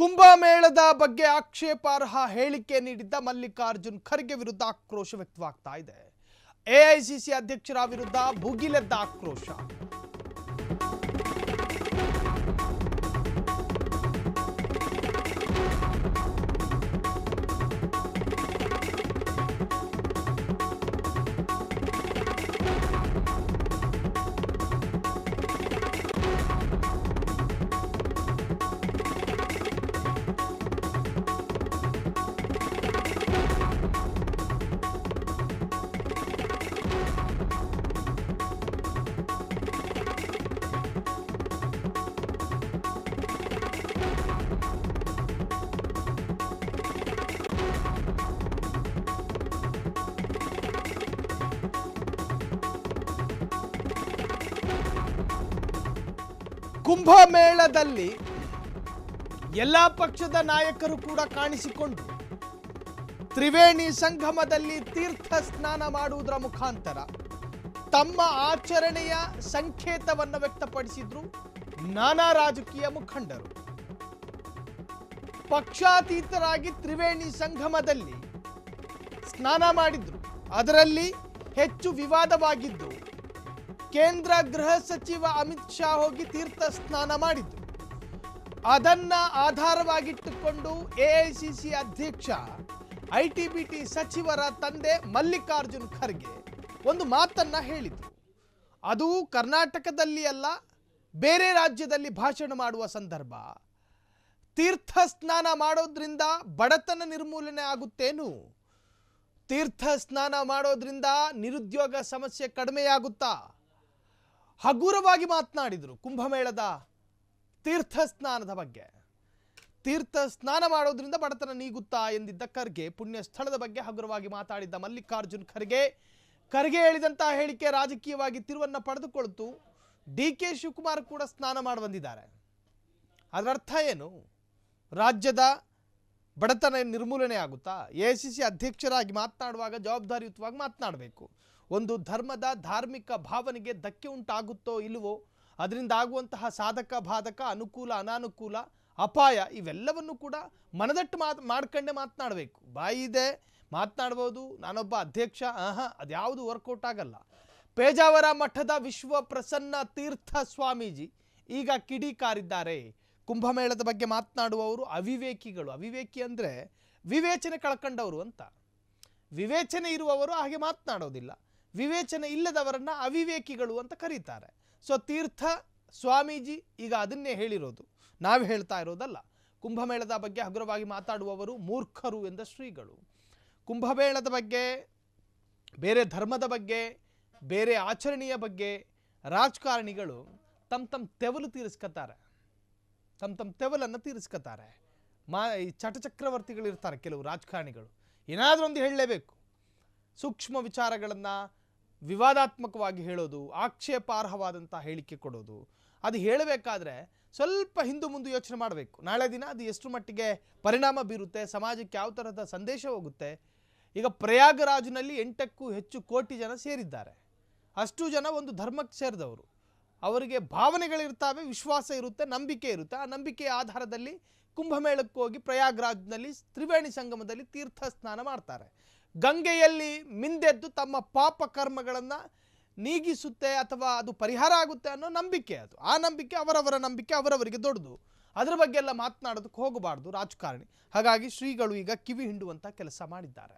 ಕುಂಭಮೇಳದ ಬಗ್ಗೆ ಆಕ್ಷೇಪಾರ್ಹ ಹೇಳಿಕೆ ನೀಡಿದ್ದ ಮಲ್ಲಿಕಾರ್ಜುನ್ ಖರ್ಗೆ ವಿರುದ್ಧ ಆಕ್ರೋಶ ವ್ಯಕ್ತವಾಗ್ತಾ ಇದೆ. ಎಐಸಿಸಿ ಅಧ್ಯಕ್ಷರ ವಿರುದ್ಧ ಭುಗಿಲೆದ್ದ ಆಕ್ರೋಶ. ಕುಂಭಮೇಳದಲ್ಲಿ ಎಲ್ಲ ಪಕ್ಷದ ನಾಯಕರು ಕೂಡ ಕಾಣಿಸಿಕೊಂಡು ತ್ರಿವೇಣಿ ಸಂಗಮದಲ್ಲಿ ತೀರ್ಥ ಸ್ನಾನ ಮಾಡುವುದರ ಮುಖಾಂತರ ತಮ್ಮ ಆಚರಣೆಯ ಸಂಕೇತವನ್ನು ವ್ಯಕ್ತಪಡಿಸಿದ್ರು ನಾನಾ ರಾಜಕೀಯ ಮುಖಂಡರು. ಪಕ್ಷಾತೀತರಾಗಿ ತ್ರಿವೇಣಿ ಸಂಗಮದಲ್ಲಿ ಸ್ನಾನ ಮಾಡಿದ್ರು. ಅದರಲ್ಲಿ ಹೆಚ್ಚು ವಿವಾದವಾಗಿದ್ದು ಕೇಂದ್ರ ಗೃಹ ಸಚಿವ ಅಮಿತ್ ಶಾ ಹೋಗಿ ತೀರ್ಥ ಸ್ನಾನ ಮಾಡಿದ್ರು. ಅದನ್ನ ಆಧಾರವಾಗಿಟ್ಟುಕೊಂಡು ಎಐಸಿಸಿ ಅಧ್ಯಕ್ಷ ಐಟಿಬಿಟಿ ಸಚಿವರ ತಂದೆ ಮಲ್ಲಿಕಾರ್ಜುನ್ ಖರ್ಗೆ ಒಂದು ಮಾತನ್ನ ಹೇಳಿದ್ರು. ಅದು ಕರ್ನಾಟಕದಲ್ಲಿ ಅಲ್ಲ, ಬೇರೆ ರಾಜ್ಯದಲ್ಲಿ ಭಾಷಣ ಮಾಡುವ ಸಂದರ್ಭ. ತೀರ್ಥ ಸ್ನಾನ ಮಾಡೋದ್ರಿಂದ ಬಡತನ ನಿರ್ಮೂಲನೆ ಆಗುತ್ತೇನು? ತೀರ್ಥ ಸ್ನಾನ ಮಾಡೋದ್ರಿಂದ ನಿರುದ್ಯೋಗ ಸಮಸ್ಯೆ ಕಡಿಮೆಯಾಗುತ್ತಾ? ಹಗುರವಾಗಿ ಮಾತನಾಡಿದರು ಕುಂಭಮೇಳದ ತೀರ್ಥ ಸ್ನಾನದ ಬಗ್ಗೆ. ತೀರ್ಥ ಸ್ನಾನ ಮಾಡೋದ್ರಿಂದ ಬಡತನ ನೀಗುತ್ತಾ ಎಂದಿದ್ದ ಖರ್ಗೆ ಪುಣ್ಯ ಸ್ಥಳದ ಬಗ್ಗೆ ಹಗುರವಾಗಿ ಮಾತಾಡಿದ್ದ ಮಲ್ಲಿಕಾರ್ಜುನ್ ಖರ್ಗೆ ಹೇಳಿದಂತಹ ಹೇಳಿಕೆ ರಾಜಕೀಯವಾಗಿ ತಿರುವನ್ನ ಪಡೆದುಕೊಳ್ತು. ಡಿಕೆ ಶಿವಕುಮಾರ್ ಕೂಡ ಸ್ನಾನ ಮಾಡಿ ಬಂದಿದ್ದಾರೆ. ಅದರ ಅರ್ಥ ಏನು? ರಾಜ್ಯದ ಬಡತನ ನಿರ್ಮೂಲನೆ ಆಗುತ್ತಾ? ಎಐಸಿಸಿ ಅಧ್ಯಕ್ಷರಾಗಿ ಮಾತನಾಡುವಾಗ ಜವಾಬ್ದಾರಿಯುತವಾಗಿ ಮಾತನಾಡಬೇಕು. ಒಂದು ಧರ್ಮದ ಧಾರ್ಮಿಕ ಭಾವನೆಗೆ ಧಕ್ಕೆ ಉಂಟಾಗುತ್ತೋ ಇಲ್ಲವೋ, ಅದರಿಂದ ಆಗುವಂತಹ ಸಾಧಕ ಬಾಧಕ, ಅನುಕೂಲ ಅನಾನುಕೂಲ, ಅಪಾಯ ಇವೆಲ್ಲವನ್ನು ಕೂಡ ಮನದಟ್ಟು ಮಾಡ್ಕೊಂಡೇ ಮಾತನಾಡಬೇಕು. ಬಾಯಿ ಇದೆ, ಮಾತನಾಡ್ಬೋದು, ನಾನೊಬ್ಬ ಅಧ್ಯಕ್ಷ, ಅದ್ಯಾವುದು ವರ್ಕೌಟ್ ಆಗಲ್ಲ. ಪೇಜಾವರ ಮಠದ ವಿಶ್ವ ಪ್ರಸನ್ನ ತೀರ್ಥ ಸ್ವಾಮೀಜಿ ಈಗ ಕಿಡಿಕಾರಿದ್ದಾರೆ. ಕುಂಭಮೇಳದ ಬಗ್ಗೆ ಮಾತನಾಡುವವರು ಅವಿವೇಕಿಗಳು. ಅವಿವೇಕಿ ಅಂದರೆ ವಿವೇಚನೆ ಕಳ್ಕೊಂಡವರು ಅಂತ. ವಿವೇಚನೆ ಇರುವವರು ಹಾಗೆ ಮಾತನಾಡೋದಿಲ್ಲ. ವಿವೇಚನೆ ಇಲ್ಲದವರನ್ನ ಅವಿವೇಕಿಗಳು ಅಂತ ಕರೀತಾರೆ. ಸೊ ತೀರ್ಥ ಸ್ವಾಮೀಜಿ ಈಗ ಅದನ್ನೇ ಹೇಳಿರೋದು, ನಾವು ಹೇಳ್ತಾ ಇರೋದಲ್ಲ. ಕುಂಭಮೇಳದ ಬಗ್ಗೆ ಹಗುರವಾಗಿ ಮಾತಾಡುವವರು ಮೂರ್ಖರು ಎಂದ ಶ್ರೀಗಳು. ಕುಂಭಮೇಳದ ಬಗ್ಗೆ, ಬೇರೆ ಧರ್ಮದ ಬಗ್ಗೆ, ಬೇರೆ ಆಚರಣೆಯ ಬಗ್ಗೆ ರಾಜಕಾರಣಿಗಳು ತಮ್ಮ ತೆವಲು ತೀರಿಸ್ಕೊತಾರೆ. ತಮ್ಮ ತೆವಲನ್ನು ತೀರಿಸ್ಕೊತಾರೆ. ಈ ಚಟಚಕ್ರವರ್ತಿಗಳು ಇರ್ತಾರೆ ಕೆಲವು ರಾಜಕಾರಣಿಗಳು. ಏನಾದರೂ ಒಂದು ಹೇಳಲೇಬೇಕು. ಸೂಕ್ಷ್ಮ ವಿಚಾರಗಳನ್ನು ವಿವಾದಾತ್ಮಕವಾಗಿ ಹೇಳೋದು, ಆಕ್ಷೇಪಾರ್ಹವಾದಂಥ ಹೇಳಿಕೆ ಕೊಡೋದು, ಅದು ಹೇಳಬೇಕಾದ್ರೆ ಸ್ವಲ್ಪ ಹಿಂದು ಮುಂದೆ ಯೋಚನೆ ಮಾಡಬೇಕು. ನಾಳೆ ದಿನ ಅದು ಎಷ್ಟು ಮಟ್ಟಿಗೆ ಪರಿಣಾಮ ಬೀರುತ್ತೆ, ಸಮಾಜಕ್ಕೆ ಯಾವ ಥರದ ಸಂದೇಶ ಹೋಗುತ್ತೆ. ಈಗ ಪ್ರಯಾಗರಾಜ್ನಲ್ಲಿ 8ಕ್ಕೂ ಹೆಚ್ಚು ಕೋಟಿ ಜನ ಸೇರಿದ್ದಾರೆ. ಅಷ್ಟು ಜನ ಒಂದು ಧರ್ಮಕ್ಕೆ ಸೇರಿದವರು. ಅವರಿಗೆ ಭಾವನೆಗಳಿರ್ತಾವೆ, ವಿಶ್ವಾಸ ಇರುತ್ತೆ, ನಂಬಿಕೆ ಇರುತ್ತೆ. ಆ ನಂಬಿಕೆಯ ಆಧಾರದಲ್ಲಿ ಕುಂಭಮೇಳಕ್ಕೆ ಹೋಗಿ ಪ್ರಯಾಗರಾಜ್ನಲ್ಲಿ ತ್ರಿವೇಣಿ ಸಂಗಮದಲ್ಲಿ ತೀರ್ಥ ಸ್ನಾನ ಮಾಡ್ತಾರೆ. ಗಂಗೆಯಲ್ಲಿ ಮಿಂದೆದ್ದು ತಮ್ಮ ಪಾಪ ಕರ್ಮಗಳನ್ನು ನೀಗಿಸುತ್ತೆ ಅಥವಾ ಅದು ಪರಿಹಾರ ಆಗುತ್ತೆ ಅನ್ನೋ ನಂಬಿಕೆ ಅದು. ಆ ನಂಬಿಕೆ ಅವರವರ ನಂಬಿಕೆ, ಅವರವರಿಗೆ ದೊಡ್ಡದು. ಅದರ ಬಗ್ಗೆ ಎಲ್ಲ ಮಾತನಾಡೋದಕ್ಕೆ ಹೋಗಬಾರ್ದು ರಾಜಕಾರಣಿ. ಹಾಗಾಗಿ ಶ್ರೀಗಳು ಈಗ ಕಿವಿ ಹಿಂಡುವಂಥ ಕೆಲಸ ಮಾಡಿದ್ದಾರೆ.